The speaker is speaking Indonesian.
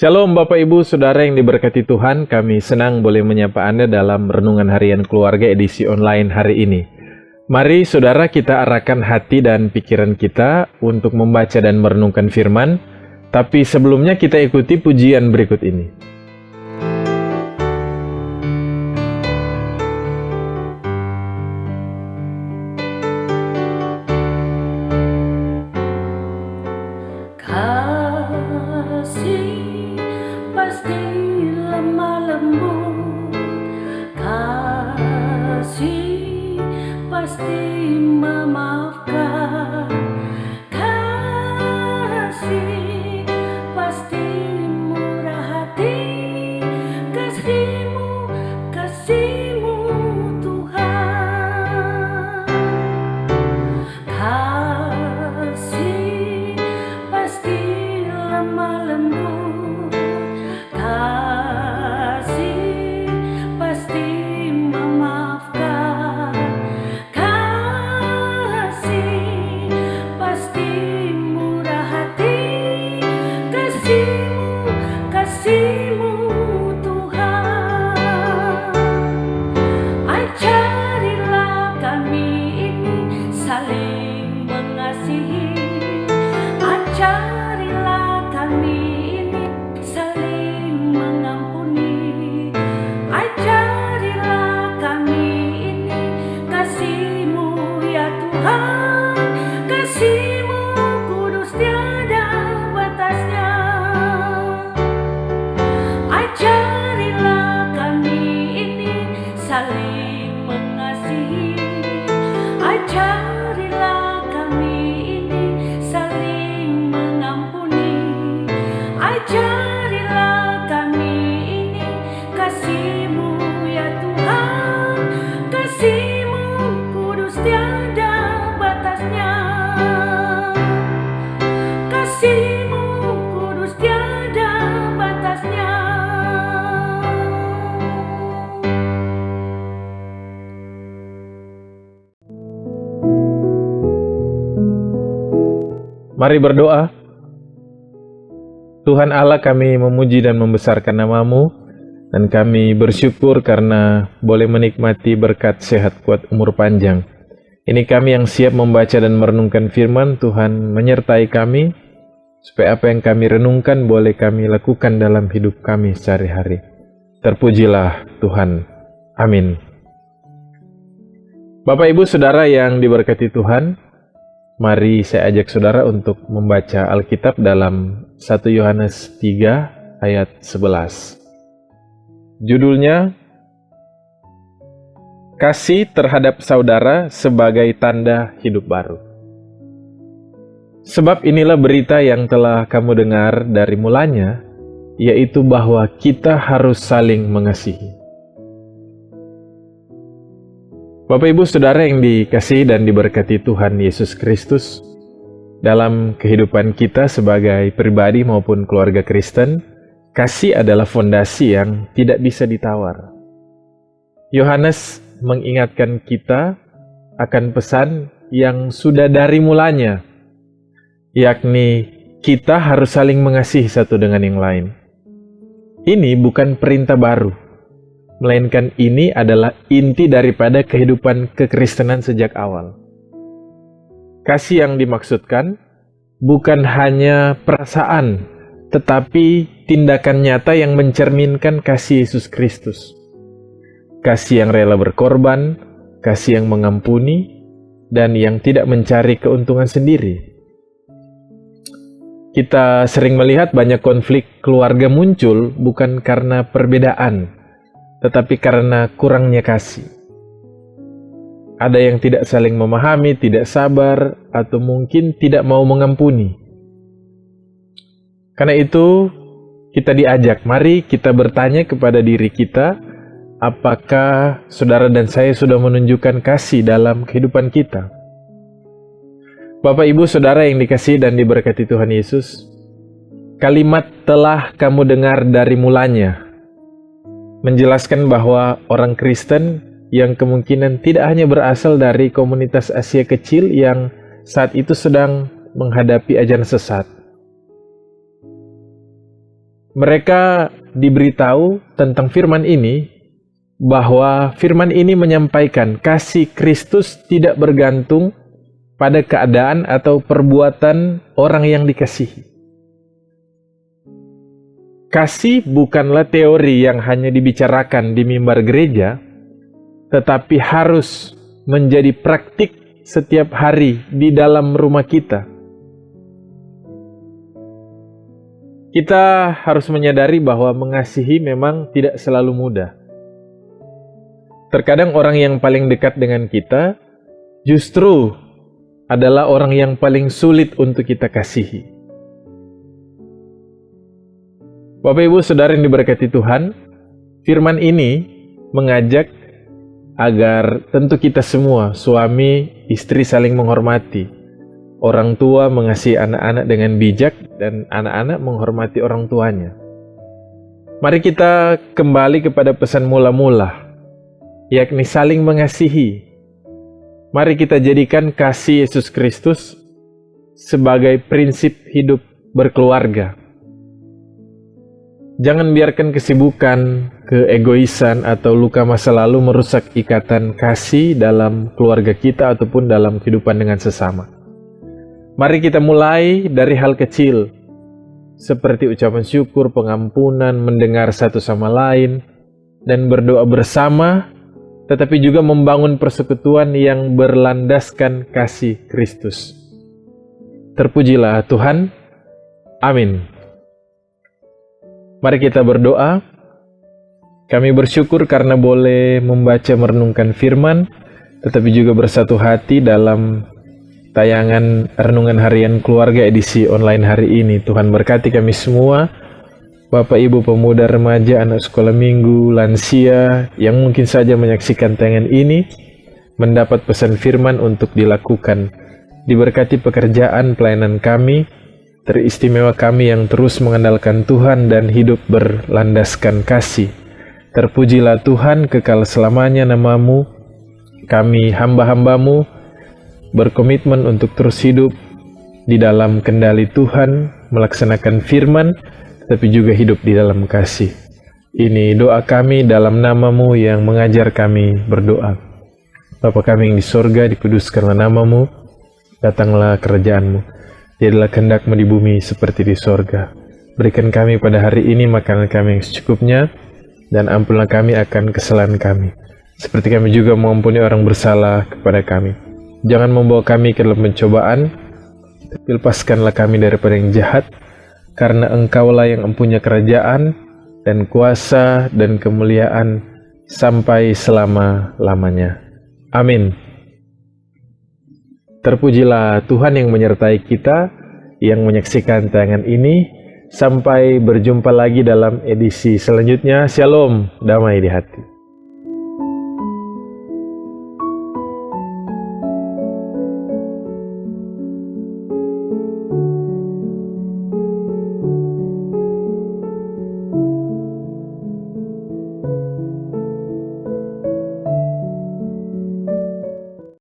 Shalom Bapak Ibu Saudara yang diberkati Tuhan, kami senang boleh menyapa Anda dalam Renungan Harian Keluarga edisi online hari ini. Mari Saudara kita arahkan hati dan pikiran kita untuk membaca dan merenungkan firman, tapi sebelumnya kita ikuti pujian berikut ini. Mari berdoa. Tuhan Allah, kami memuji dan membesarkan nama-Mu, dan kami bersyukur karena boleh menikmati berkat sehat kuat umur panjang. Ini kami yang siap membaca dan merenungkan firman. Tuhan menyertai kami, supaya apa yang kami renungkan boleh kami lakukan dalam hidup kami sehari-hari. Terpujilah Tuhan. Amin. Bapak Ibu Saudara yang diberkati Tuhan, mari saya ajak saudara untuk membaca Alkitab dalam 1 Yohanes 3 ayat 11. Judulnya, Kasih terhadap saudara sebagai tanda hidup baru. Sebab inilah berita yang telah kamu dengar dari mulanya, yaitu bahwa kita harus saling mengasihi. Bapak Ibu Saudara yang dikasihi dan diberkati Tuhan Yesus Kristus, dalam kehidupan kita sebagai pribadi maupun keluarga Kristen, kasih adalah fondasi yang tidak bisa ditawar. Yohanes mengingatkan kita akan pesan yang sudah dari mulanya, yakni kita harus saling mengasihi satu dengan yang lain. Ini bukan perintah baru, melainkan ini adalah inti daripada kehidupan kekristenan sejak awal. Kasih yang dimaksudkan bukan hanya perasaan, tetapi tindakan nyata yang mencerminkan kasih Yesus Kristus. Kasih yang rela berkorban, kasih yang mengampuni, dan yang tidak mencari keuntungan sendiri. Kita sering melihat banyak konflik keluarga muncul bukan karena perbedaan, tetapi karena kurangnya kasih. Ada yang tidak saling memahami, tidak sabar, atau mungkin tidak mau mengampuni. Karena itu, kita diajak, mari kita bertanya kepada diri kita, apakah saudara dan saya sudah menunjukkan kasih dalam kehidupan kita? Bapak Ibu Saudara yang dikasihi dan diberkati Tuhan Yesus, kalimat telah kamu dengar dari mulanya menjelaskan bahwa orang Kristen yang kemungkinan tidak hanya berasal dari komunitas Asia kecil yang saat itu sedang menghadapi ajaran sesat. mereka diberitahu tentang firman ini, bahwa firman ini menyampaikan kasih Kristus tidak bergantung pada keadaan atau perbuatan orang yang dikasihi. Kasih bukanlah teori yang hanya dibicarakan di mimbar gereja, tetapi harus menjadi praktik setiap hari di dalam rumah kita. Kita harus menyadari bahwa mengasihi memang tidak selalu mudah. Terkadang orang yang paling dekat dengan kita justru adalah orang yang paling sulit untuk kita kasihi. Bapak Ibu Saudara yang diberkati Tuhan, firman ini mengajak agar tentu kita semua, suami, istri saling menghormati. Orang tua mengasihi anak-anak dengan bijak dan anak-anak menghormati orang tuanya. Mari kita kembali kepada pesan mula-mula, yakni saling mengasihi. Mari kita jadikan kasih Yesus Kristus sebagai prinsip hidup berkeluarga. Jangan biarkan kesibukan, keegoisan, atau luka masa lalu merusak ikatan kasih dalam keluarga kita ataupun dalam kehidupan dengan sesama. Mari kita mulai dari hal kecil, seperti ucapan syukur, pengampunan, mendengar satu sama lain, dan berdoa bersama, tetapi juga membangun persekutuan yang berlandaskan kasih Kristus. Terpujilah Tuhan. Amin. Mari kita berdoa. Kami bersyukur karena boleh membaca merenungkan firman, tetapi juga bersatu hati dalam tayangan Renungan Harian Keluarga edisi online hari ini. Tuhan berkati kami semua, Bapak Ibu pemuda remaja, anak sekolah minggu, lansia, yang mungkin saja menyaksikan tayangan ini, mendapat pesan firman untuk dilakukan. Diberkati pekerjaan pelayanan kami, teristimewa kami yang terus mengandalkan Tuhan dan hidup berlandaskan kasih. Terpujilah Tuhan, kekal selamanya nama-Mu. Kami hamba-hamba-Mu berkomitmen untuk terus hidup di dalam kendali Tuhan, melaksanakan firman, tapi juga hidup di dalam kasih. Ini doa kami dalam nama-Mu yang mengajar kami berdoa. Bapa kami yang di sorga, dikuduskanlah nama-Mu, datanglah kerajaan-Mu, jadilah kehendak-Mu di bumi seperti di sorga. Berikan kami pada hari ini makanan kami yang secukupnya, dan ampunlah kami akan kesalahan kami, seperti kami juga mengampuni orang bersalah kepada kami. Jangan membawa kami ke dalam pencobaan, tapi lepaskanlah kami daripada yang jahat, karena Engkaulah yang mempunyai kerajaan, dan kuasa, dan kemuliaan, sampai selama-lamanya. Amin. Terpujilah Tuhan yang menyertai kita, yang menyaksikan tayangan ini. Sampai berjumpa lagi dalam edisi selanjutnya. Shalom, damai di hati.